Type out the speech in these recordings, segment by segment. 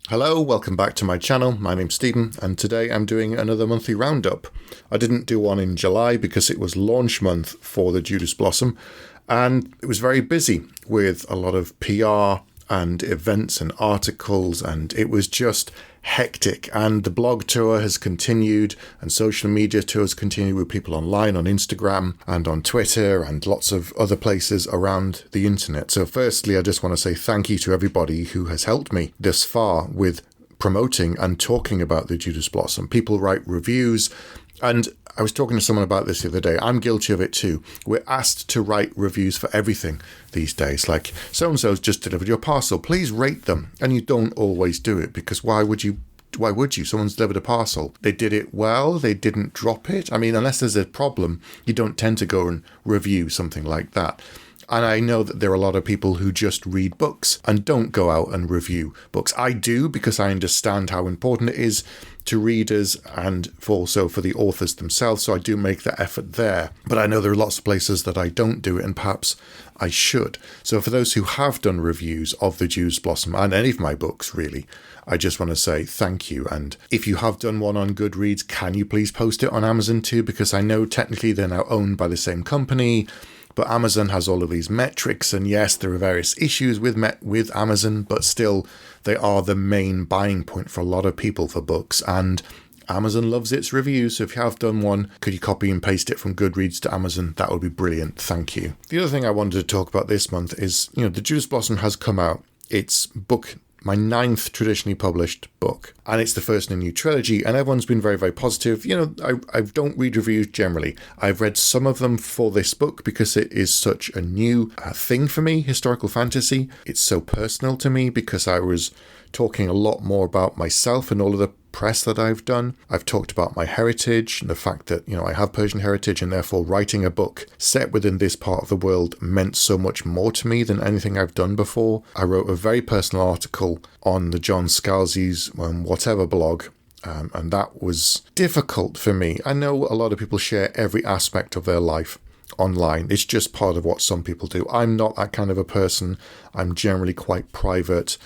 Hello, welcome back to my channel. My name's Stephen, and today I'm doing another monthly roundup. I didn't do one in July because it was launch month for the Judas Blossom, and it was very busy with a lot of PR and events and articles, and it was just hectic. And the blog tour has continued, and social media tours continue with people online on Instagram and on Twitter and lots of other places around the internet. So firstly, I just want to say thank you to everybody who has helped me this far with promoting and talking about the Judas Blossom. People write reviews, and I was talking to someone about this the other day. I'm guilty of it too. We're asked to write reviews for everything these days. Like, so-and-so's just delivered your parcel. Please rate them. And you don't always do it because why would you? Someone's delivered a parcel. They did it well. They didn't drop it. I mean, unless there's a problem, you don't tend to go and review something like that. And I know that there are a lot of people who just read books and don't go out and review books. I do, because I understand how important it is to readers and also for the authors themselves. So I do make that effort there. But I know there are lots of places that I don't do it, and perhaps I should. So for those who have done reviews of the Judas Blossom and any of my books, really, I just want to say thank you. And if you have done one on Goodreads, can you please post it on Amazon too? Because I know technically they're now owned by the same company. But Amazon has all of these metrics, and yes, there are various issues with Amazon, but still, they are the main buying point for a lot of people for books, and Amazon loves its reviews. So if you have done one, could you copy and paste it from Goodreads to Amazon? That would be brilliant. Thank you. The other thing I wanted to talk about this month is, the Judas Blossom has come out. It's my 9th traditionally published book, and it's the first in a new trilogy, and everyone's been very, very positive. I don't read reviews generally. I've read some of them for this book because it is such a new thing for me, historical fantasy. It's so personal to me because I was talking a lot more about myself and all of the press that I've done. I've talked about my heritage and the fact that, I have Persian heritage, and therefore writing a book set within this part of the world meant so much more to me than anything I've done before. I wrote a very personal article on the John Scalzi's whatever blog, and that was difficult for me. I know a lot of people share every aspect of their life online. It's just part of what some people do. I'm not that kind of a person. I'm generally quite private.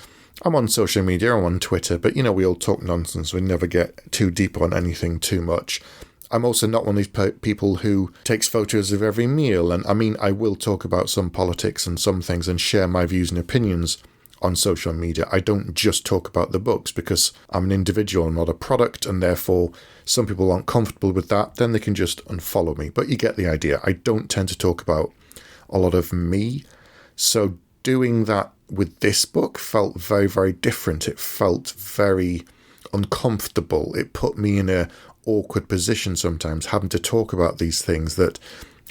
I'm on social media, I'm on Twitter, but we all talk nonsense. We never get too deep on anything too much. I'm also not one of these people who takes photos of every meal. And I mean, I will talk about some politics and some things and share my views and opinions on social media. I don't just talk about the books because I'm an individual, not a product, and therefore some people aren't comfortable with that. Then they can just unfollow me. But you get the idea. I don't tend to talk about a lot of me. So doing that with this book felt very, very different. It felt very uncomfortable. It put me in an awkward position sometimes, having to talk about these things that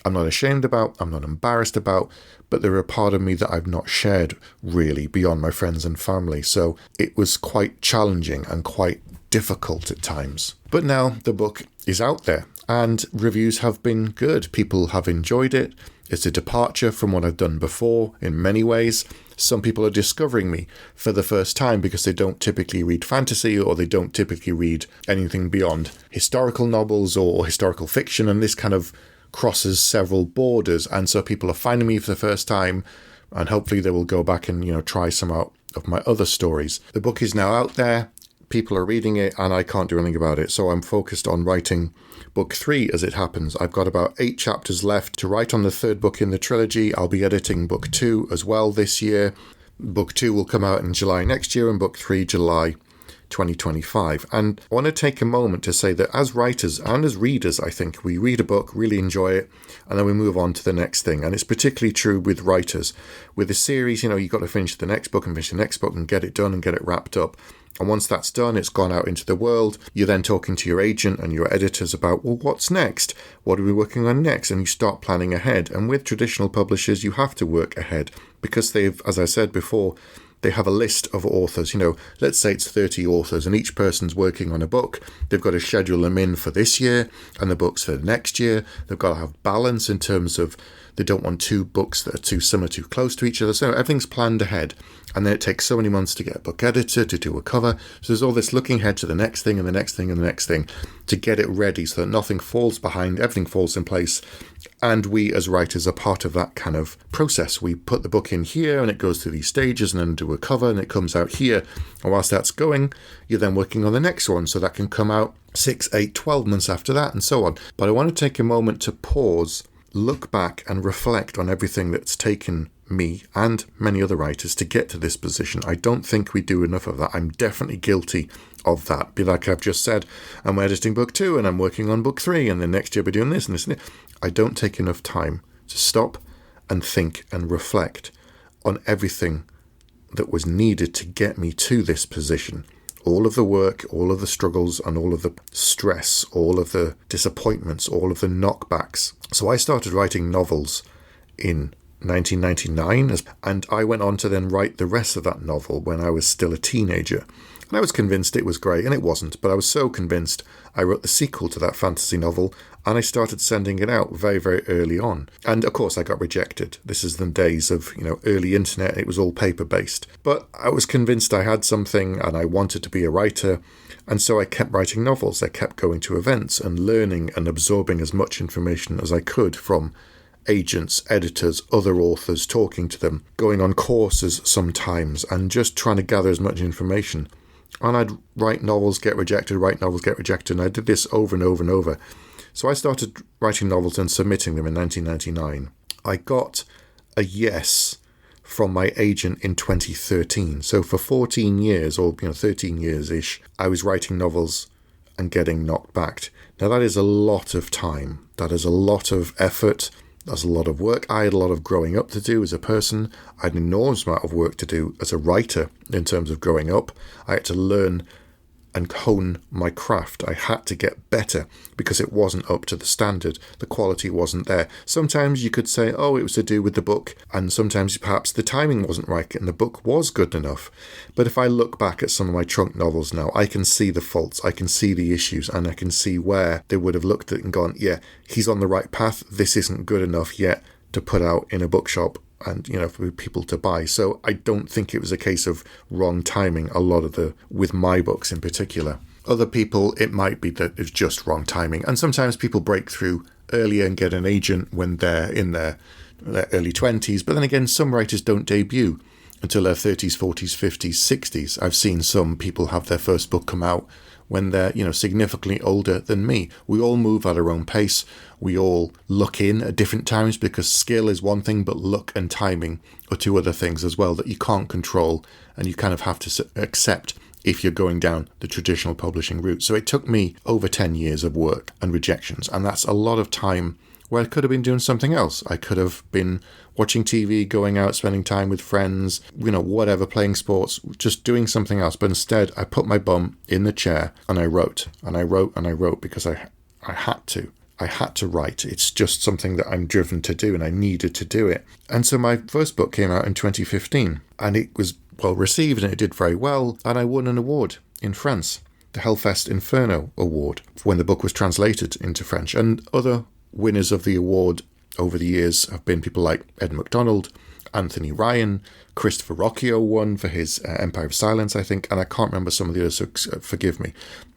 I'm not ashamed about, I'm not embarrassed about, but they're a part of me that I've not shared really beyond my friends and family. So it was quite challenging and quite difficult at times. But now the book is out there and reviews have been good. People have enjoyed it. It's a departure from what I've done before in many ways. Some people are discovering me for the first time because they don't typically read fantasy, or they don't typically read anything beyond historical novels or historical fiction, and this kind of crosses several borders. And so people are finding me for the first time, and hopefully they will go back and try some out of my other stories. The book is now out there. People are reading it, and I can't do anything about it. So I'm focused on writing book 3 as it happens. I've got about 8 chapters left to write on the 3rd book in the trilogy. I'll be editing book 2 as well this year. Book 2 will come out in July next year, and book 3 July 2025. And I want to take a moment to say that as writers and as readers, I think we read a book, really enjoy it, and then we move on to the next thing. And it's particularly true with writers. With a series, you've got to finish the next book and finish the next book and get it done and get it wrapped up. And once that's done, it's gone out into the world. You're then talking to your agent and your editors about, well, what's next? What are we working on next? And you start planning ahead. And with traditional publishers, you have to work ahead because they've, as I said before, they have a list of authors. Let's say it's 30 authors and each person's working on a book. They've got to schedule them in for this year and the books for the next year. They've got to have balance in terms of They don't want two books that are too similar, too close to each other. So everything's planned ahead. And then it takes so many months to get a book editor, to do a cover. So there's all this looking ahead to the next thing and the next thing and the next thing to get it ready so that nothing falls behind, everything falls in place. And we as writers are part of that kind of process. We put the book in here and it goes through these stages and then do a cover and it comes out here. And whilst that's going, you're then working on the next one. So that can come out 6, 8, 12 months after that and so on. But I want to take a moment to pause, look back and reflect on everything that's taken me and many other writers to get to this position. I don't think we do enough of that. I'm definitely guilty of that. Be like I've just said, I'm editing book 2 and I'm working on book 3 and then next year I'll be doing this and this and this. I don't take enough time to stop and think and reflect on everything that was needed to get me to this position. All of the work, all of the struggles and all of the stress, all of the disappointments, all of the knockbacks. So I started writing novels in 1999 and I went on to then write the rest of that novel when I was still a teenager. And I was convinced it was great, and it wasn't, but I was so convinced I wrote the sequel to that fantasy novel and I started sending it out very, very early on. And of course I got rejected. This is the days of, early internet. It was all paper-based. But I was convinced I had something and I wanted to be a writer. And so I kept writing novels. I kept going to events and learning and absorbing as much information as I could from agents, editors, other authors, talking to them, going on courses sometimes and just trying to gather as much information. And I'd write novels, get rejected, write novels, get rejected. And I did this over and over and over. So I started writing novels and submitting them in 1999. I got a yes from my agent in 2013. So for 14 years, or 13 years-ish, I was writing novels and getting knocked back. Now that is a lot of time. That is a lot of effort. That's a lot of work. I had a lot of growing up to do as a person. I had an enormous amount of work to do as a writer in terms of growing up. I had to learn and hone my craft. I had to get better because it wasn't up to the standard. The quality wasn't there. Sometimes you could say, it was to do with the book, and sometimes perhaps the timing wasn't right and the book was good enough. But if I look back at some of my trunk novels now, I can see the faults, I can see the issues, and I can see where they would have looked at it and gone, yeah, he's on the right path. This isn't good enough yet to put out in a bookshop and, for people to buy. So I don't think it was a case of wrong timing with my books in particular. Other people, it might be that it's just wrong timing. And sometimes people break through earlier and get an agent when they're in their early 20s. But then again, some writers don't debut until their 30s, 40s, 50s, 60s. I've seen some people have their first book come out when they're, significantly older than me. We all move at our own pace. We all look in at different times because skill is one thing, but luck and timing are two other things as well that you can't control and you kind of have to accept if you're going down the traditional publishing route. So it took me over 10 years of work and rejections, and that's a lot of time where I could have been doing something else. I could have been watching TV, going out, spending time with friends, whatever, playing sports, just doing something else. But instead, I put my bum in the chair and I wrote and I wrote and I wrote because I had to. I had to write. It's just something that I'm driven to do and I needed to do it. And so my first book came out in 2015 and it was well received and it did very well. And I won an award in France, the Hellfest Inferno Award, when the book was translated into French. And other winners of the award over the years have been people like Ed MacDonald, Anthony Ryan, Christopher Rocchio won for his Empire of Silence, I think, and I can't remember some of the others, so forgive me.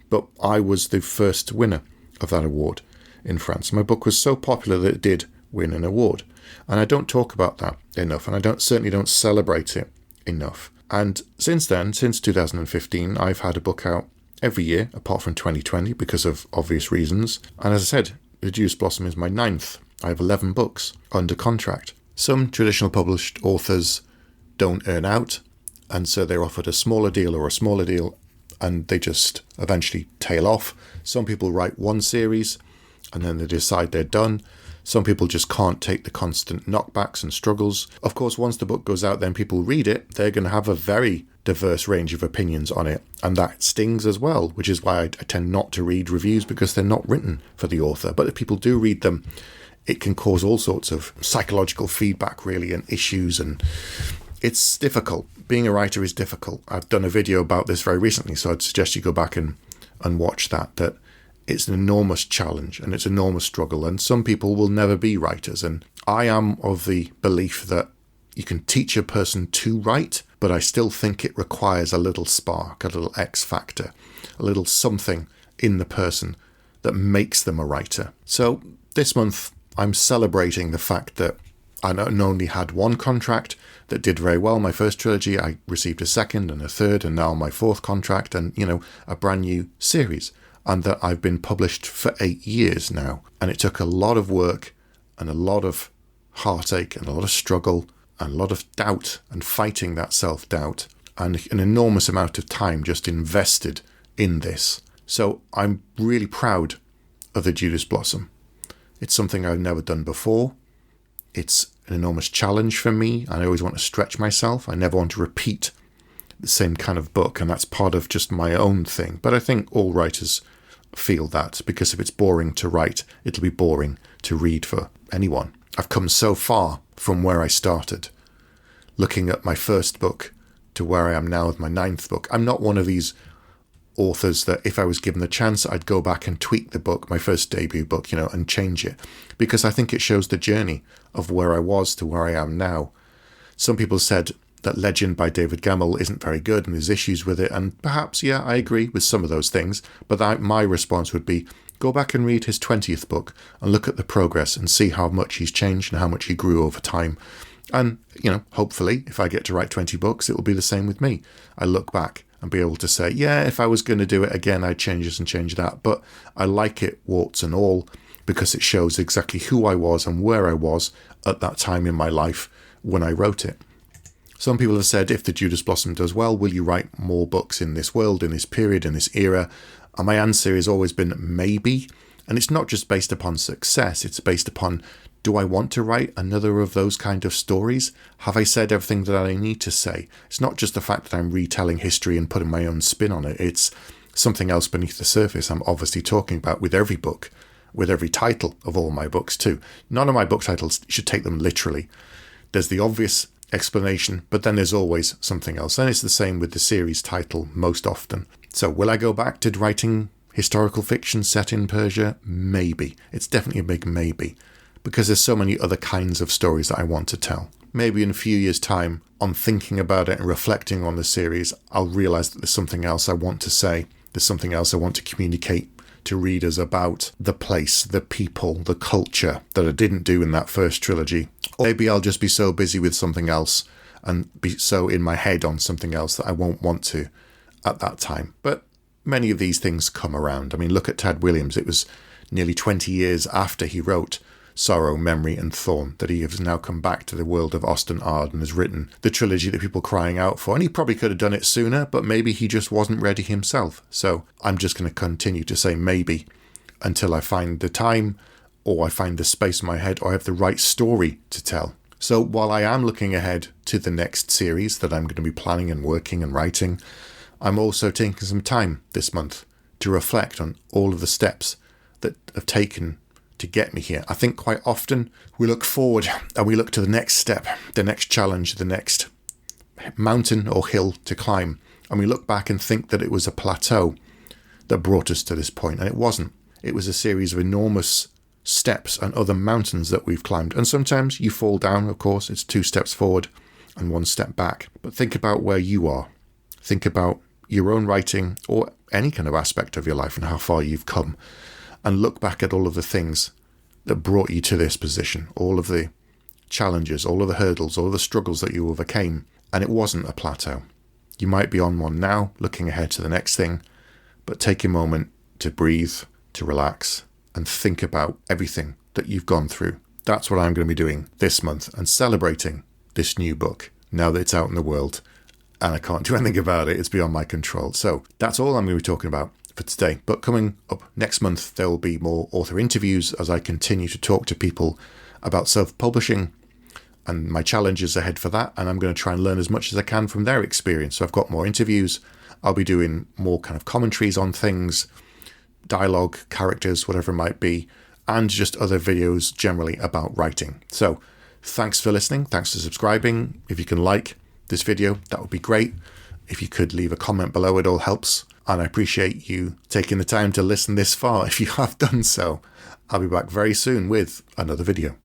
But I was the first winner of that award in France. My book was so popular that it did win an award. And I don't talk about that enough, and I certainly don't celebrate it enough. And since then, since 2015, I've had a book out every year, apart from 2020, because of obvious reasons. And as I said, The Judas Blossom is my 9th. I have 11 books under contract. Some traditional published authors don't earn out, and so they're offered a smaller deal or a smaller deal, and they just eventually tail off. Some people write one series, and then they decide they're done. Some people just can't take the constant knockbacks and struggles. Of course, once the book goes out, then people read it. They're going to have a very diverse range of opinions on it, and that stings as well, which is why I tend not to read reviews, because they're not written for the author. But if people do read them, it can cause all sorts of psychological feedback, really, and issues, and it's difficult. Being a writer is difficult. I've done a video about this very recently, so I'd suggest you go back and watch that it's an enormous challenge and it's an enormous struggle, and some people will never be writers, and I am of the belief that you can teach a person to write, but I still think it requires a little spark, a little X factor, a little something in the person that makes them a writer. So this month, I'm celebrating the fact that I not only had one contract that did very well, my first trilogy, I received a second and a third, and now my fourth contract, and, a brand new series. And that I've been published for 8 years now. And it took a lot of work and a lot of heartache and a lot of struggle and a lot of doubt and fighting that self-doubt and an enormous amount of time just invested in this. So I'm really proud of the Judas Blossom. It's something I've never done before. It's an enormous challenge for me. I always want to stretch myself. I never want to repeat the same kind of book, and that's part of just my own thing. But I think all writers feel that, because if it's boring to write, it'll be boring to read for anyone. I've come so far from where I started, looking at my first book to where I am now with my 9th book. I'm not one of these authors that if I was given the chance, I'd go back and tweak the book, my first debut book, and change it, because I think it shows the journey of where I was to where I am now. Some people said that Legend by David Gemmell isn't very good and there's issues with it, and perhaps, yeah, I agree with some of those things, but my response would be, go back and read his 20th book and look at the progress and see how much he's changed and how much he grew over time. And, hopefully, if I get to write 20 books, it will be the same with me. I look back and be able to say, yeah, if I was going to do it again, I'd change this and change that. But I like it, warts and all, because it shows exactly who I was and where I was at that time in my life when I wrote it. Some people have said, if the Judas Blossom does well, will you write more books in this world, in this period, in this era? And my answer has always been maybe. And it's not just based upon success. It's based upon, do I want to write another of those kind of stories? Have I said everything that I need to say? It's not just the fact that I'm retelling history and putting my own spin on it. It's something else beneath the surface I'm obviously talking about with every book, with every title of all my books too. None of my book titles should take them literally. There's the obvious explanation, but then there's always something else. And it's the same with the series title most often. So will I go back to writing historical fiction set in Persia? Maybe. It's definitely a big maybe, because there's so many other kinds of stories that I want to tell. Maybe in a few years' time, on thinking about it and reflecting on the series, I'll realise that there's something else I want to say. There's something else I want to communicate to readers about the place, the people, the culture that I didn't do in that first trilogy. Or maybe I'll just be so busy with something else and be so in my head on something else that I won't want to at that time. But many of these things come around. I mean, look at Tad Williams. It was nearly 20 years after he wrote Sorrow, Memory and Thorn that he has now come back to the world of Austen Ard and has written the trilogy that people are crying out for. And he probably could have done it sooner, but maybe he just wasn't ready himself. So I'm just going to continue to say maybe until I find the time, or I find the space in my head, or I have the right story to tell. So while I am looking ahead to the next series that I'm going to be planning and working and writing, I'm also taking some time this month to reflect on all of the steps that have taken to get me here. I think quite often we look forward and we look to the next step, the next challenge, the next mountain or hill to climb. And we look back and think that it was a plateau that brought us to this point. And it wasn't. It was a series of enormous steps and other mountains that we've climbed. And sometimes you fall down, of course. It's 2 steps forward and 1 step back. But think about where you are. Think about your own writing or any kind of aspect of your life and how far you've come. And look back at all of the things that brought you to this position, all of the challenges, all of the hurdles, all of the struggles that you overcame. And it wasn't a plateau. You might be on one now, looking ahead to the next thing, but take a moment to breathe, to relax, and think about everything that you've gone through. That's what I'm going to be doing this month and celebrating this new book now that it's out in the world. And I can't do anything about it. It's beyond my control. So that's all I'm going to be talking about for today. But coming up next month, there will be more author interviews as I continue to talk to people about self-publishing and my challenges ahead for that. And I'm going to try and learn as much as I can from their experience. So I've got more interviews. I'll be doing more kind of commentaries on things, dialogue, characters, whatever it might be, and just other videos generally about writing. So thanks for listening. Thanks for subscribing. If you can like this video, that would be great. If you could leave a comment below, it all helps. And I appreciate you taking the time to listen this far if you have done so. I'll be back very soon with another video.